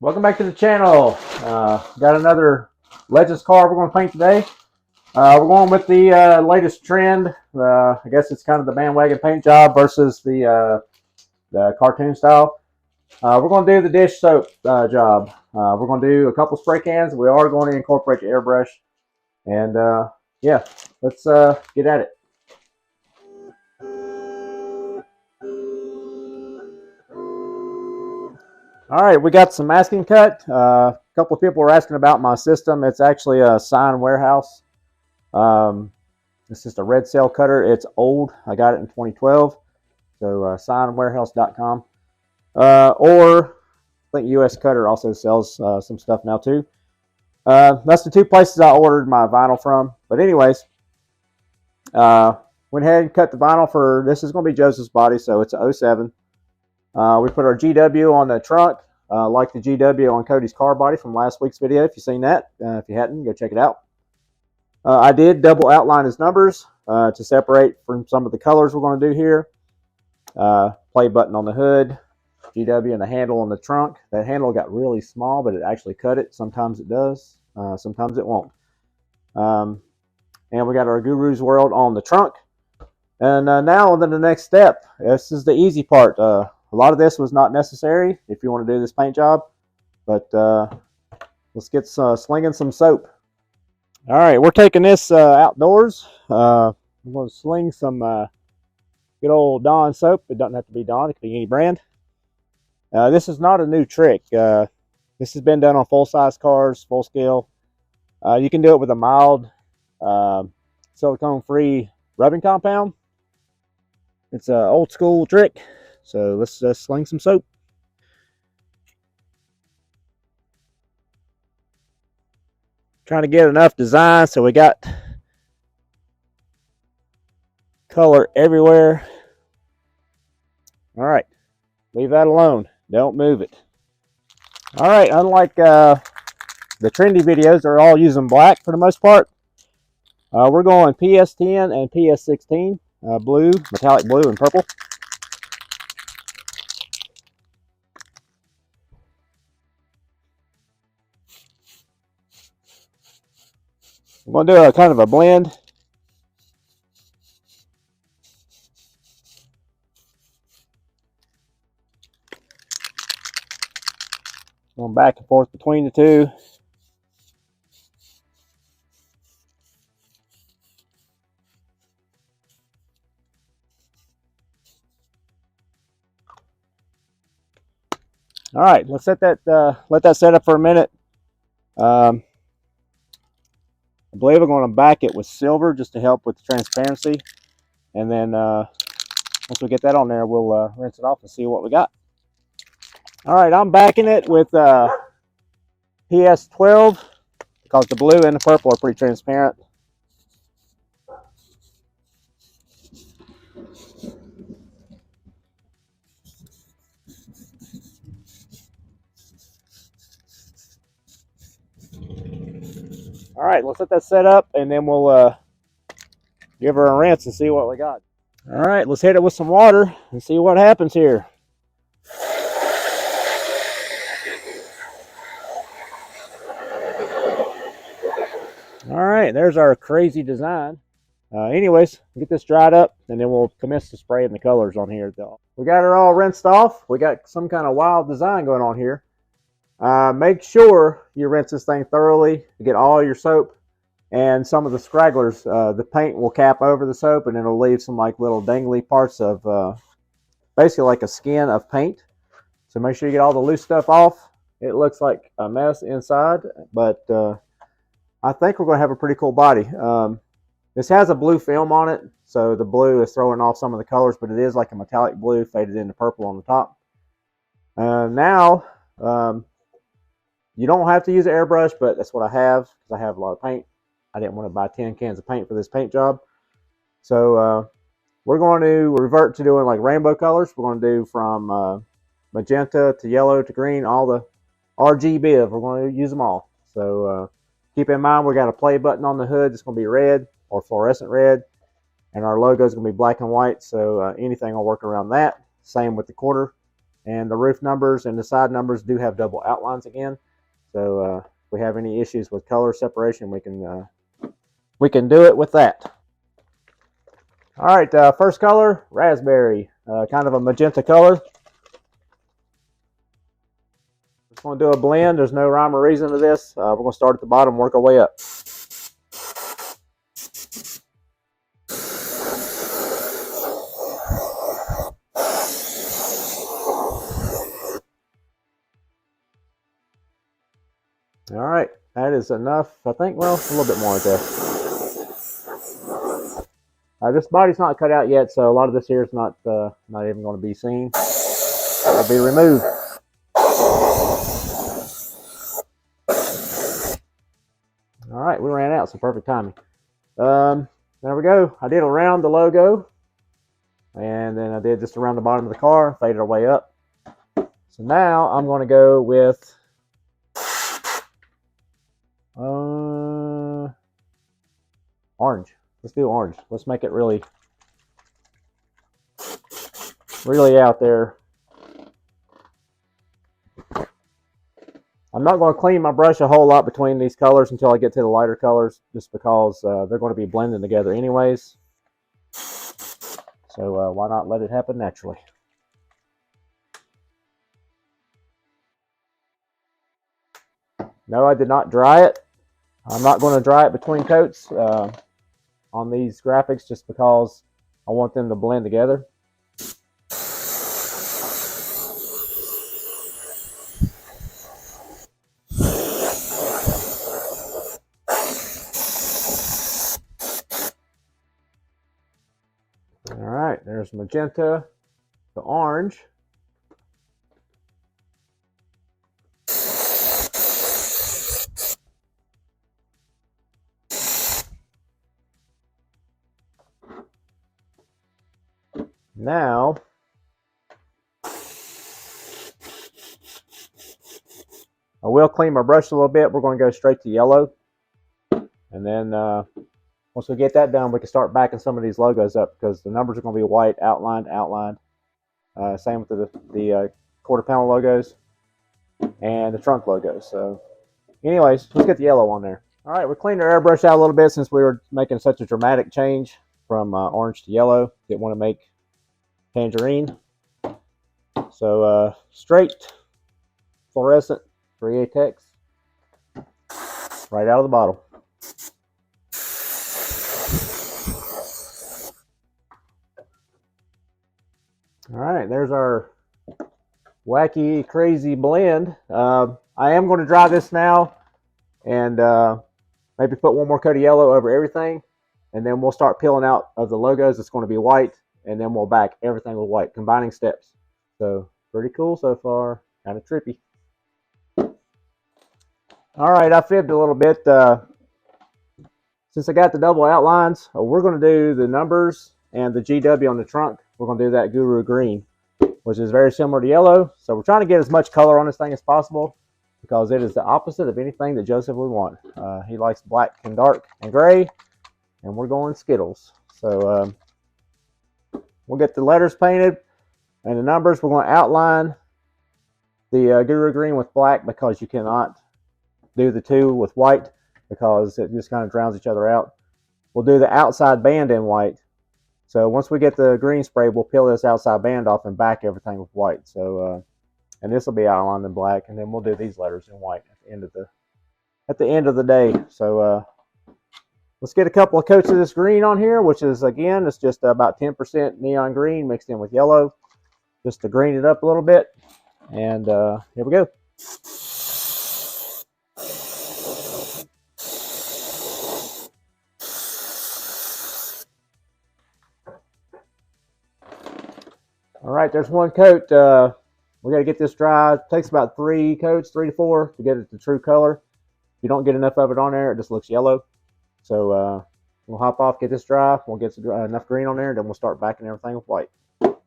Welcome back to the channel. Got another Legends car we're going to paint today. We're going with the latest trend. I guess it's kind of the bandwagon paint job versus the cartoon style. We're going to do the dish soap job. We're going to do a couple spray cans. We are going to incorporate the airbrush. And yeah, let's get at it. All right, we got some masking cut. A couple of people were asking about my system. It's actually a sign warehouse. It's just a red cell cutter. It's old. I got it in 2012. So signwarehouse.com. Or I think US Cutter also sells some stuff now too. That's the two places I ordered my vinyl from. But anyways, went ahead and cut the vinyl for, this is going to be Joseph's body, so it's a 07. We put our GW on the trunk, like the GW on Cody's car body from last week's video. If you've seen that, if you hadn't, go check it out. I did double outline his numbers to separate from some of the colors we're going to do here. Play button on the hood, GW, and the handle on the trunk. That handle got really small, but it actually cut it. Sometimes it does, sometimes it won't. And we got our Guru's World on the trunk. And now on to the next step. This is the easy part. A lot of this was not necessary if you want to do this paint job, but let's get slinging some soap. All right, we're taking this outdoors. I'm going to sling some good old Dawn soap. It doesn't have to be Dawn. It can be any brand. This is not a new trick. This has been done on full-size cars, full scale. You can do it with a mild silicone-free rubbing compound. It's an old school trick. So let's sling some soap. Trying to get enough design so we got color everywhere. All right, leave that alone. Don't move it. All right, unlike the trendy videos, they're all using black for the most part. We're going PS10 and PS16, blue, metallic blue, and purple. I'm going to do a kind of a blend. Going back and forth between the two. All right, let's let that set up for a minute. I believe I'm going to back it with silver just to help with the transparency. And then once we get that on there, we'll rinse it off and see what we got. All right, I'm backing it with PS12 because the blue and the purple are pretty transparent. All right, let's let that set up and then we'll give her a rinse and see what we got. All right, let's hit it with some water and see what happens here. All right, there's our crazy design. Anyways, get this dried up and then we'll commence to spraying the colors on here. We got her all rinsed off. We got some kind of wild design going on here. Make sure you rinse this thing thoroughly to get all your soap and some of the scragglers. The paint will cap over the soap and it'll leave some like little dangly parts of basically like a skin of paint. So make sure you get all the loose stuff off. It looks like a mess inside, but I think we're going to have a pretty cool body. This has a blue film on it, so the blue is throwing off some of the colors, but it is like a metallic blue faded into purple on the top. Now, you don't have to use an airbrush, but that's what I have because I have a lot of paint. I didn't want to buy 10 cans of paint for this paint job. So we're going to revert to doing like rainbow colors. We're going to do from magenta to yellow to green, all the RGB. We're going to use them all. So keep in mind we got a play button on the hood. It's going to be red or fluorescent red. And our logo is going to be black and white. So anything will work around that. Same with the quarter. And the roof numbers and the side numbers do have double outlines again. So if we have any issues with color separation, we can do it with that. All right, first color, raspberry, kind of a magenta color. Just going to do a blend. There's no rhyme or reason to this. We're going to start at the bottom, work our way up. All right, that is enough, I think. Well, a little bit more right there. This body's not cut out yet, so a lot of this here is not even going to be seen. It will be removed. All right, we ran out, so perfect timing. There we go. I did around the logo, and then I did just around the bottom of the car, faded our way up. So now I'm going to go with orange. Let's do orange. Let's make it really out there. I'm not going to clean my brush a whole lot between these colors until I get to the lighter colors, just because they're going to be blending together anyways. So why not let it happen naturally? No, I did not dry it. I'm not going to dry it between coats on these graphics, just because I want them to blend together. All right, there's magenta, the orange. Now, I will clean my brush a little bit. We're going to go straight to yellow. And then once we get that done, we can start backing some of these logos up, because the numbers are going to be white, outlined. Same with the quarter panel logos and the trunk logos. So anyways, let's get the yellow on there. All right, we cleaned our airbrush out a little bit since we were making such a dramatic change from orange to yellow. Didn't want to make tangerine. So straight fluorescent 3A right out of the bottle. All right, there's our wacky, crazy blend. I am going to dry this now and maybe put one more coat of yellow over everything, and then we'll start peeling out of the logos. It's going to be white, and then we'll back everything with white, combining steps. So pretty cool so far, kind of trippy. All right, I fibbed a little bit. Since I got the double outlines, we're going to do the numbers and the GW on the trunk. We're going to do that Guru Green, which is very similar to yellow. So we're trying to get as much color on this thing as possible, because it is the opposite of anything that Joseph would want. He likes black and dark and gray, and we're going Skittles. So we'll get the letters painted and the numbers. We're going to outline the Guru Green with black, because you cannot do the two with white, because it just kind of drowns each other out. We'll do the outside band in white. So once we get the green spray, we'll peel this outside band off and back everything with white. So and this will be outlined in black, and then we'll do these letters in white at the end of the day. So let's get a couple of coats of this green on here, which is, again, it's just about 10% neon green mixed in with yellow, just to green it up a little bit. And here we go. All right, there's one coat. We got to get this dry. It takes about 3 coats, 3 to 4, to get it the true color. If you don't get enough of it on there, it just looks yellow. So we'll hop off, get this dry. We'll get enough green on there, and then we'll start backing everything with white. All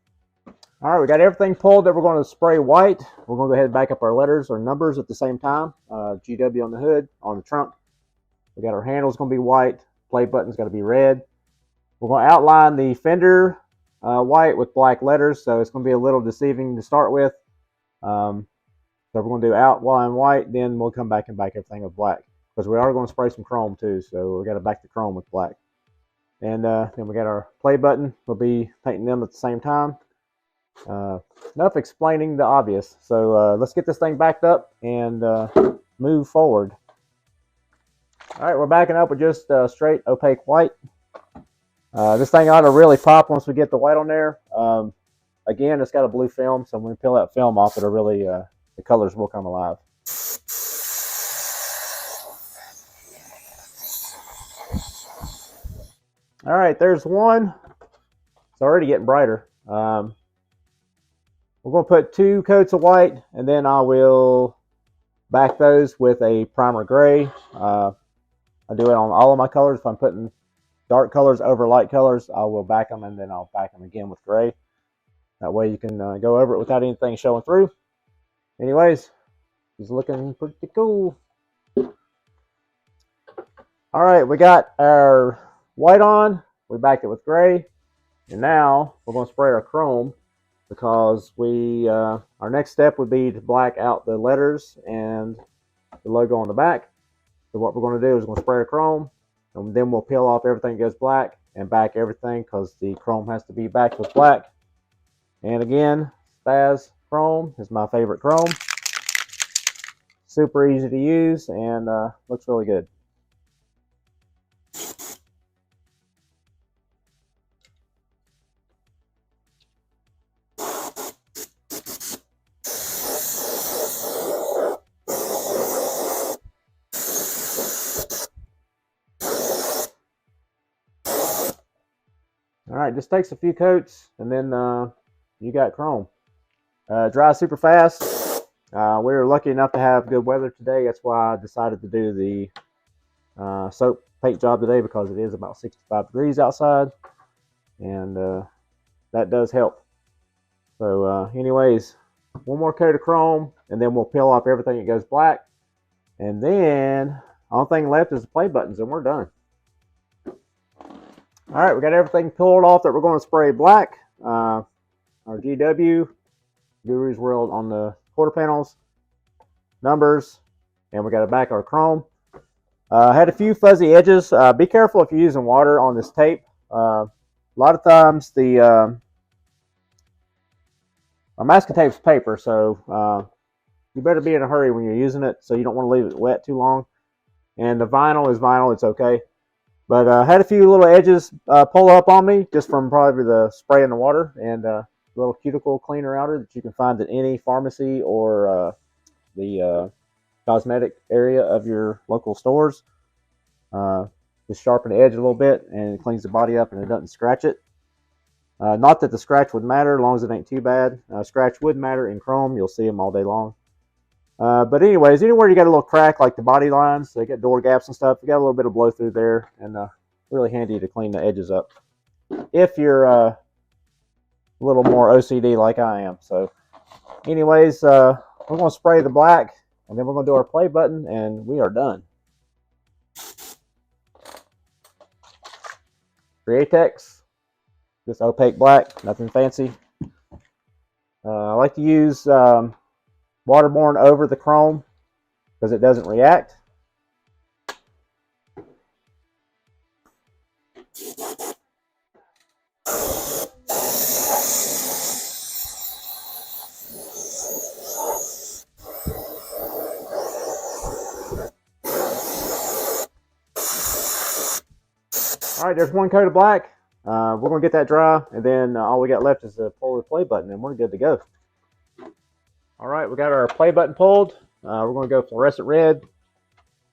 right, we got everything pulled that we're going to spray white. We're going to go ahead and back up our letters or numbers at the same time. GW on the hood, on the trunk. We got our handles going to be white. Play button's got to be red. We're going to outline the fender white with black letters, so it's going to be a little deceiving to start with. So we're going to do outline white, then we'll come back and back everything with black, because we are going to spray some chrome too, so we got to back the chrome with black. And then we got our play button. We'll be painting them at the same time. Enough explaining the obvious. So let's get this thing backed up and move forward. All right, we're backing up with just straight opaque white. This thing ought to really pop once we get the white on there. Again, it's got a blue film, so when we peel that film off, it'll really the colors will come alive. All right, there's one. It's already getting brighter. We're going to put 2 coats of white, and then I will back those with a primer gray. I do it on all of my colors. If I'm putting dark colors over light colors, I will back them, and then I'll back them again with gray. That way you can go over it without anything showing through. Anyways, he's looking pretty cool. All right, we got our white on. We backed it with gray. And now we're going to spray our chrome, because our next step would be to black out the letters and the logo on the back. So what we're going to do is we're going to spray our chrome, and then we'll peel off everything that goes black and back everything, because the chrome has to be backed with black. And again, Spaz Chrome is my favorite chrome. Super easy to use and looks really good. All right, just takes a few coats, and then you got chrome. Dries super fast. We were lucky enough to have good weather today. That's why I decided to do the soap paint job today, because it is about 65 degrees outside, and that does help. So anyways, one more coat of chrome, and then we'll peel off everything that goes black, and then the only thing left is the play buttons, and we're done. All right, we got everything pulled off that we're going to spray black. Our GW, Guru's World, on the quarter panels, numbers, and we got to back our chrome. Had a few fuzzy edges. Be careful if you're using water on this tape. A lot of times our masking tape's paper, so you better be in a hurry when you're using it, so you don't want to leave it wet too long. And the vinyl is vinyl, it's okay. But I had a few little edges pull up on me just from probably the spray in the water, and a little cuticle cleaner outer that you can find at any pharmacy or the cosmetic area of your local stores. Just sharpen the edge a little bit, and it cleans the body up, and it doesn't scratch it. Not that the scratch would matter, as long as it ain't too bad. Scratch would matter in chrome. You'll see them all day long. But anyways, anywhere you got a little crack, like the body lines, they got door gaps and stuff, you got a little bit of blow through there, and really handy to clean the edges up if you're a little more OCD like I am. So anyways, we're going to spray the black, and then we're going to do our play button, and we are done. Createx, just opaque black, nothing fancy. I like to use waterborne over the chrome because it doesn't react. All right, there's one coat of black. We're going to get that dry, and then all we got left is to pull the play button, and we're good to go. All right, we got our play button pulled. We're going to go fluorescent red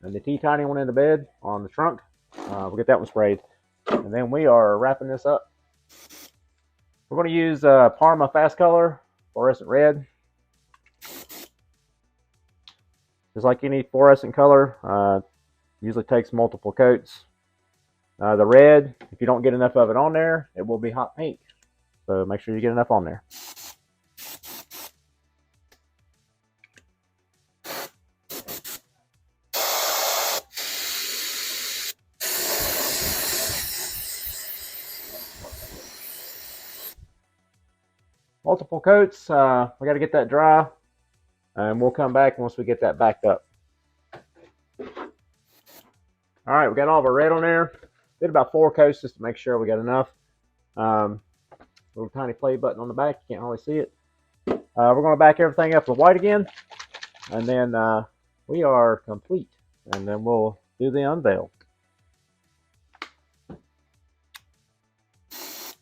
and the T-tiny one in the bed on the trunk. We'll get that one sprayed, and then we are wrapping this up. We're going to use Parma Fast Color fluorescent red. Just like any fluorescent color, usually takes multiple coats. The red, if you don't get enough of it on there, it will be hot pink. So make sure you get enough on there. Multiple coats. We got to get that dry. and we'll come back once we get that backed up. All right, we got all of our red on there. Did about 4 coats just to make sure we got enough. Little tiny play button on the back. You can't hardly see it. We're going to back everything up with white again, and then we are complete. And then we'll do the unveil.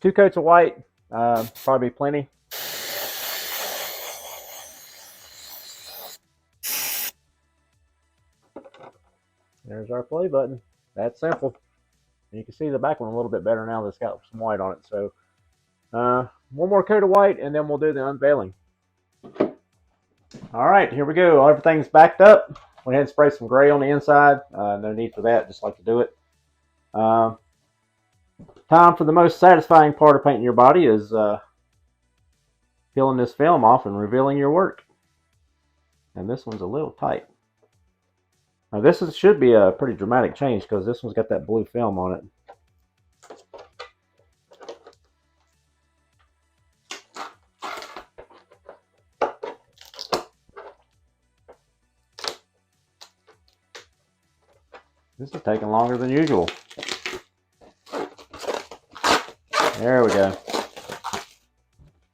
2 coats of white, probably plenty. There's our play button. That's simple. And you can see the back one a little bit better now that it's got some white on it. So 1 more coat of white, and then we'll do the unveiling. All right, here we go. Everything's backed up. Went ahead and sprayed some gray on the inside. No need for that, just like to do it. Time for the most satisfying part of painting your body is peeling this film off and revealing your work. And this one's a little tight. Now this should be a pretty dramatic change because this one's got that blue film on it. This is taking longer than usual. There we go.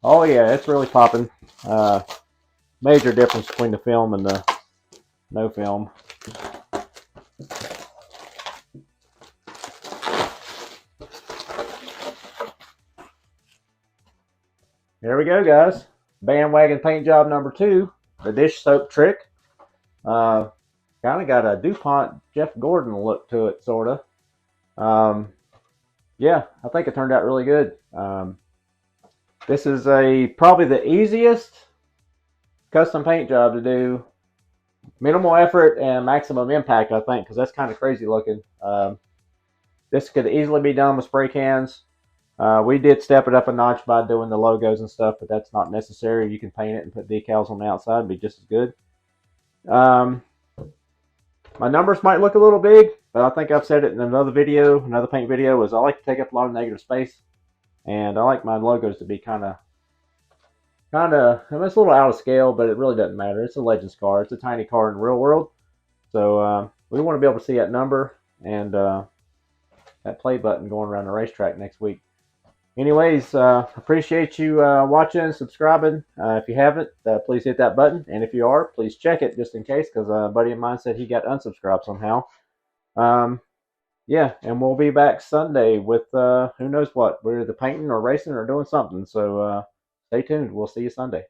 Oh yeah, it's really popping. Major difference between the film and the no film. There we go, guys. Bandwagon paint job number 2, the dish soap trick. Kind of got a DuPont Jeff Gordon look to it, sort of. Yeah, I think it turned out really good. This is probably the easiest custom paint job to do. Minimal effort and maximum impact, I think, because that's kind of crazy looking. This could easily be done with spray cans. We did step it up a notch by doing the logos and stuff, but that's not necessary. You can paint it and put decals on the outside and be just as good. My numbers might look a little big, but I think I've said it in another video, another paint video, is I like to take up a lot of negative space, and I like my logos to be kind of, I mean, it's a little out of scale, but it really doesn't matter. It's a Legends car. It's a tiny car in the real world, so we want to be able to see that number and that play button going around the racetrack next week. Anyways, appreciate you watching and subscribing. If you haven't, please hit that button. And if you are, please check it just in case, because a buddy of mine said he got unsubscribed somehow. Yeah, and we'll be back Sunday with who knows what. We're either painting or racing or doing something. So stay tuned. We'll see you Sunday.